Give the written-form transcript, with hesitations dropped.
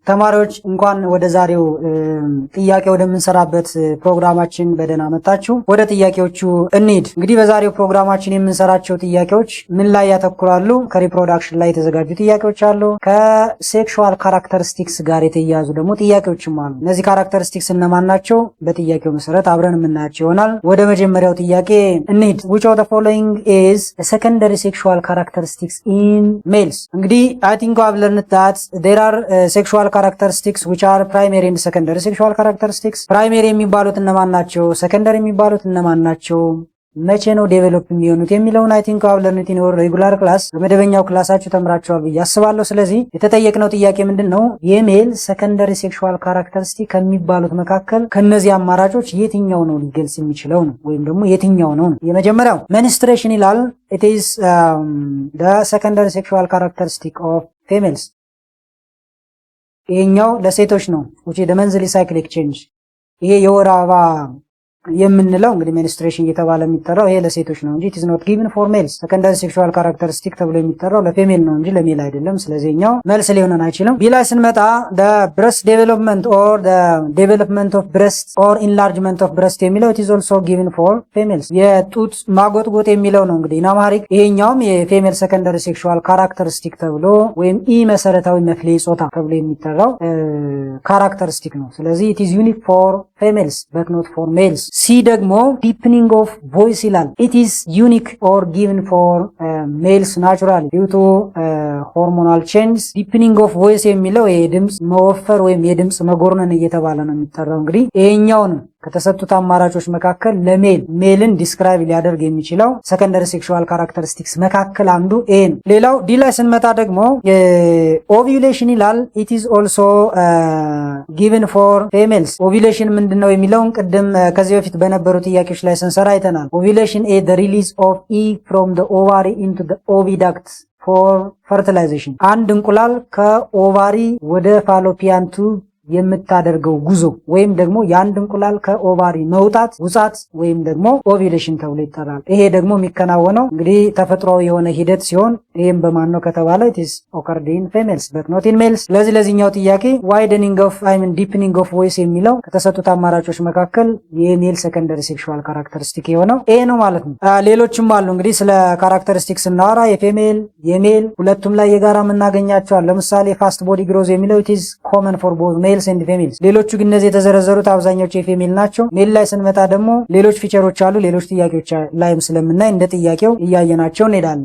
ተማሪዎች እንኳን ወደ ዛሬው ጥያቄ ወደምንሰራበት ፕሮግራማችን በደህና መጣችሁ። ወደ ጥያቄዎቹ እንሂድ። እንግዲህ በዛሬው ፕሮግራማችን የምንሰራቸው ጥያቄዎች ምን ላይ ያተኩራሉ? ከሪፕሮዳክሽን ላይ የተዘጋጁ ጥያቄዎች አሉ። ከሴክሹዋል ካራክተሪስቲክስ ጋር የተያያዙ ደግሞ ጥያቄዎችም አሉ። እነዚህ ካራክተሪስቲክስ እነማን ናቸው? በጥያቄው መሰረት አብረን የምናያቸው ይሆናል። ወደ መጀመሪያው ጥያቄ እንሂድ። which of the following is a secondary sexual characteristics in males? እንግዲህ I think I've learned that there are sexual characteristics which are primary and secondary sexual characteristics. primary የሚባሉት እነማን ናቸው? secondary የሚባሉት እነማን ናቸው? መቼ ነው ዴቨሎፕ የሚሆኑት የሚለውን I think I've learned in your regular class በመደበኛው ክላሳችሁ ተምራችኋል ብዬ አስባለሁ። ስለዚህ የተጠየቅነው ጥያቄ ምንድነው? የሜል secondary sexual characteristic ከሚባሉት መካከል ከነዚህ አማራጮች የትኛው ነው ሊገልጽ የሚችለው ነው ወይም ደግሞ የትኛው ነው? የመጀመሪያው menstruation ይላል። it is the secondary sexual characteristic of females። ይሄኛው ለሴቶች ነው which is the monthly cyclic change። ይሄ የወር አበባ የምንለው እንግዲህ menstruation እየተባለ የሚጠራው ይሄ ለሴቶች ነው እንጂ it is not given for males። secondary sexual characteristic ተብሎ የሚጠራው ለፌሜል ነው እንጂ ለሜል አይደለም። ስለዚህኛው መልስ ሊሆነን አይችልም። ቢ ላይ ስንመጣ the breast development or the development of breast or enlargement of breast የሚለው it is also given for females። የጡት ማጎጥጎጥ የሚለው ነው እንግዲህ ናማሪክ። ይሄኛውም የፌሜል secondary sexual characteristic ተብሎ ወይም ኢ መሰረታዊ መፍለይ ጾታ ተብሎ የሚጠራው characteristic ነው። ስለዚህ it is unique for females but not for males። ሲ ደግሞ deepening of voice ይላል። it is unique or given for males naturally due to hormonal change። deepening of voice የሚለው የድምጽ መወፈር ወይም የድምጽ መጎርነን እየተባለ ነው የሚጠራው። እንግዲህ ይሄኛው ነው ከተሰጡት አማራጮች መካከል ሜልን ዲስክራይብ ሊያደርግ የሚችለው secondary sexual characteristics መካከል አንዱ ኤ ነው። ሌላው ዲ ላይ ስንመጣ ደግሞ ovulation ይላል። it is also given for females። ovulation ምንድነው የሚለውን ቅድም ከዚህ በፊት በነበሩ ጥያቄዎች ላይ ስንሰራ አይተናል። ovulation is the release of egg from the ovary into the oviduct for fertilization። አንድ እንቁላል ከኦቫሪ ወደ ፋሎፒያን ቱብ የምታደርገው ጉዞ ወይም ደግሞ የአንድ እንቁላል ከኦቫሪ መውጣት ውጻት ወይም ደግሞ ኦቪሌሽን ተብሎ ይጠራል። ይሄ ደግሞ የሚከናወነው እንግዲህ ተፈጥሯዊ የሆነ ሂደት ሲሆን ይሄም በማን ነው ከተባለ it is occurred in females but not in males። ለዚህኛው ጥያቄ widening of deepening of voice የሚለው ከተሰጡት አማራጮች መካከል የሜል secondary sexual characteristic የሆነው ይሄ ነው ማለት ነው። ሌሎችም አሉ እንግዲህ ስለ ካራክተሪስቲክስ ስናወራ የፌሜል የሜል ሁለቱም ላይ የጋራ የምናገኛቸዋል። ለምሳሌ fast body growth የሚለው it is common for both males and females። ሌሎቹ ግን እነዚህ የተዘረዘሩት አብዛኛዎቹ የፌሜል ናቸው። ሜል ላይ ስንመጣ ደግሞ ሌሎች ፊቸሮች አሉ። ሌሎች ጥያቄዎች ላይም ስለምናይ እንደ ጥያቄው እያየናቸው እንሄዳለን።